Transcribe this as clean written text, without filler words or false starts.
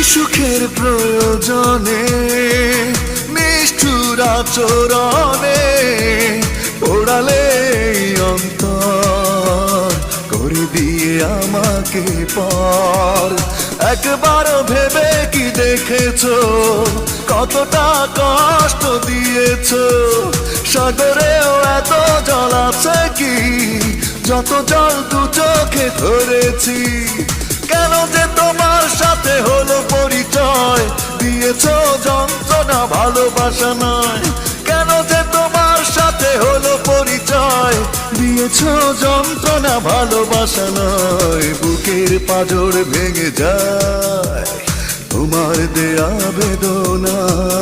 সুখের প্রয়োজনে নিষ্ঠুর আচরণে পোড়ালে এই অন্তর করে দিয়ে আমাকে পর। একবারও ভেবে কি দেখেছো কতটা কষ্ট দিয়েছো? সাগরেও এত জল আছে কি যত জল দু চোখে ধরেছি? কেন যে তোমার সাথে হলো পরিচয়, দিয়েছো যন্ত্রণা ভালোবাসা নয়। কেন যে তোমার সাথে হলো পরিচয়, দিয়েছো যন্ত্রণা ভালোবাসা নয়। বুকের পাঁজর ভেঙে যায় তোমার দেয়া বেদনায়।